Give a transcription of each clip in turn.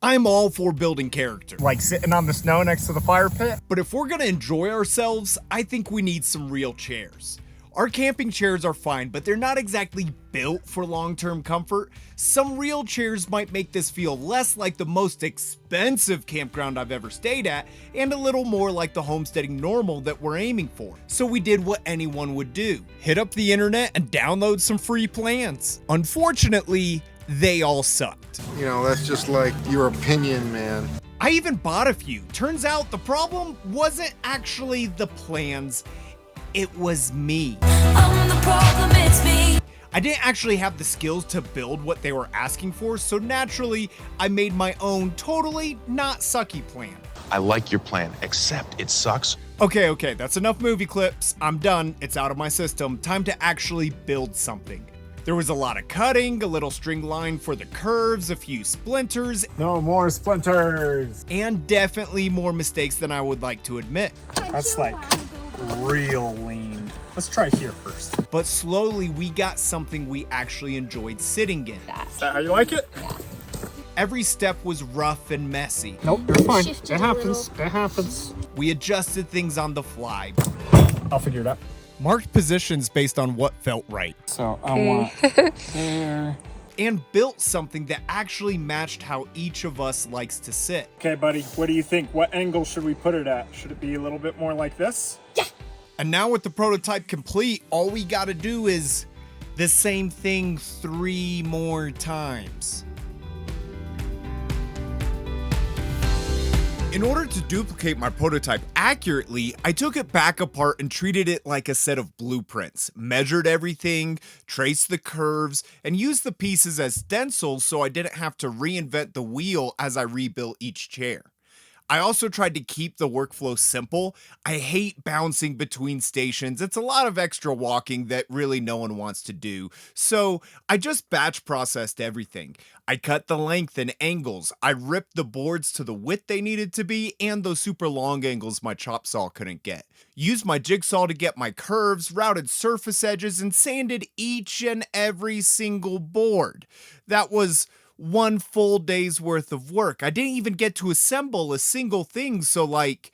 I'm all for building character. Like sitting on the snow next to the fire pit? But if we're gonna enjoy ourselves, I think we need some real chairs. Our camping chairs are fine, but they're not exactly built for long-term comfort. Some real chairs might make this feel less like the most expensive campground I've ever stayed at, and a little more like the homesteading normal that we're aiming for. So we did what anyone would do. Hit up the internet and download some free plans. Unfortunately, they all sucked. You know, that's just like your opinion, man. I even bought a few. Turns out the problem wasn't actually the plans, it was me. I'm the problem, it's me. I didn't actually have the skills to build what they were asking for, so naturally, I made my own totally not sucky plan. I like your plan, except it sucks. Okay, that's enough movie clips. I'm done. It's out of my system. Time to actually build something. There was a lot of cutting, a little string line for the curves, a few splinters, No more splinters. and definitely more mistakes than I would like to admit. That's like real lean. Let's try here first. But slowly we got something we actually enjoyed sitting in. Is that how you like it? Every step was rough and messy. Nope, you're fine. It Shifted a happens. little. It happens. We adjusted things on the fly. I'll figure it out. Marked positions based on what felt right. So I want there. And built something that actually matched how each of us likes to sit. Okay, buddy, what do you think? What angle should we put it at? Should it be a little bit more like this? And now with the prototype complete, all we gotta do is the same thing 3 more times. In order to duplicate my prototype accurately, I took it back apart and treated it like a set of blueprints, measured everything, traced the curves, and used the pieces as stencils so I didn't have to reinvent the wheel as I rebuilt each chair. I also tried to keep the workflow simple. I hate bouncing between stations. It's a lot of extra walking that really no one wants to do. So I just batch processed everything. I cut the length and angles. I ripped the boards to the width they needed to be and those super long angles my chop saw couldn't get. Used my jigsaw to get my curves, routed surface edges, and sanded each and every single board. That was 1 full day's worth of work. I didn't even get to assemble a single thing, so like,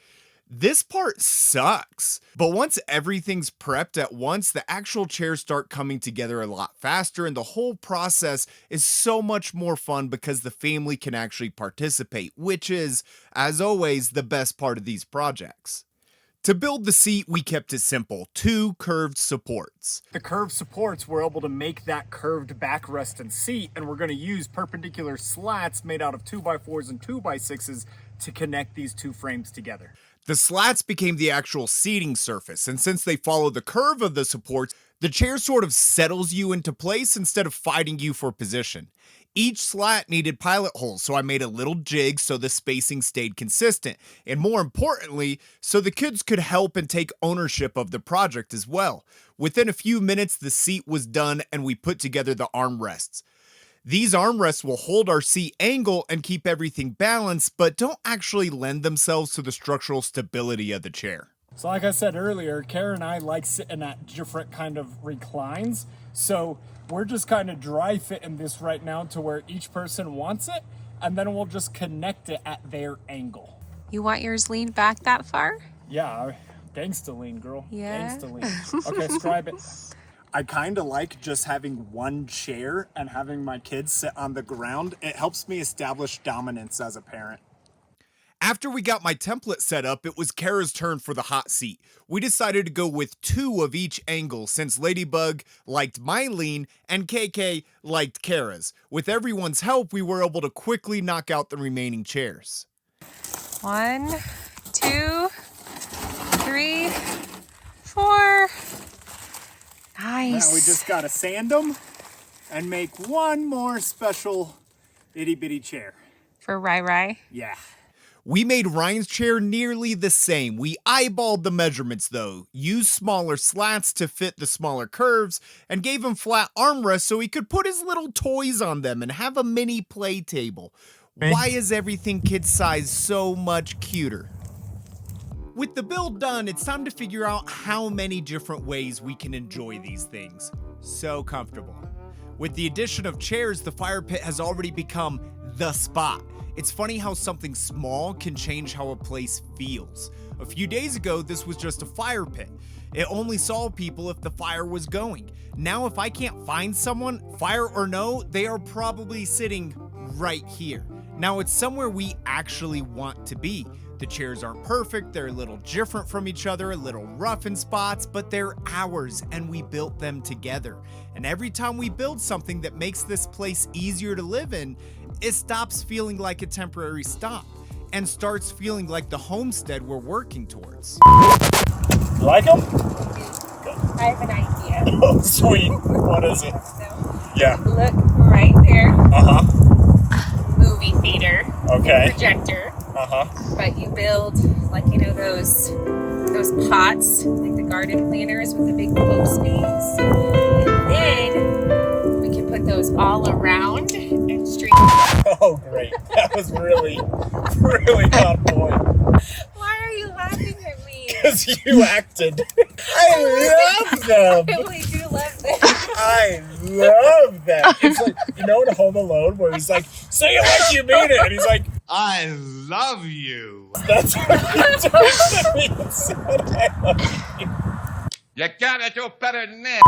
this part sucks. But once everything's prepped at once, the actual chairs start coming together a lot faster, and the whole process is so much more fun because the family can actually participate, which is, as always, the best part of these projects. To build the seat, we kept it simple, 2 curved supports. The curved supports, we're able to make that curved backrest and seat, and we're going to use perpendicular slats made out of 2x4s and 2x6s to connect these 2 frames together. The slats became the actual seating surface, and since they follow the curve of the supports, the chair sort of settles you into place instead of fighting you for position. Each slat needed pilot holes, so I made a little jig so the spacing stayed consistent, and more importantly, so the kids could help and take ownership of the project as well. Within a few minutes, the seat was done and we put together the armrests. These armrests will hold our seat angle and keep everything balanced, but don't actually lend themselves to the structural stability of the chair. So like I said earlier, Kara and I like sitting at different kind of reclines, so we're just kind of dry fitting this right now to where each person wants it, and then we'll just connect it at their angle. You want yours leaned back that far? Yeah, gangsta lean, girl. Yeah. Gangsta lean. Okay, describe it. I kind of like just having one chair and having my kids sit on the ground. It helps me establish dominance as a parent. After we got my template set up, it was Kara's turn for the hot seat. We decided to go with 2 of each angle since Ladybug liked my lean and KK liked Kara's. With everyone's help, we were able to quickly knock out the remaining chairs. 1, 2, 3, 4. Nice. Now we just gotta sand them and make one more special itty bitty chair. For Rai. Yeah. We made Ryan's chair nearly the same. We eyeballed the measurements though, used smaller slats to fit the smaller curves, and gave him flat armrests so he could put his little toys on them and have a mini play table. Why is everything kid size so much cuter? With the build done, it's time to figure out how many different ways we can enjoy these things. So comfortable. With the addition of chairs, the fire pit has already become the spot. It's funny how something small can change how a place feels. A few days ago, this was just a fire pit. It only saw people if the fire was going. Now, if I can't find someone, fire or no, they are probably sitting right here. Now, it's somewhere we actually want to be. The chairs aren't perfect, they're a little different from each other, a little rough in spots, but they're ours and we built them together. And every time we build something that makes this place easier to live in, it stops feeling like a temporary stop and starts feeling like the homestead we're working towards. You like them? I have an idea. Oh, sweet. What is it? Yeah. Look right there. Uh-huh. Movie theater. Okay. Projector. Uh-huh. But you build, like, you know, those pots, like the garden planters with the big post beams. And then we can put those all around and stream. Oh, great. That was really on point. Why are you laughing at me? Because you acted. I love them. I really do love this. I love that. It's like, you know, in Home Alone where he's like, say it like you mean it. And he's like, I love you. that's what he does to me. It's so I love you. You gotta do better than that.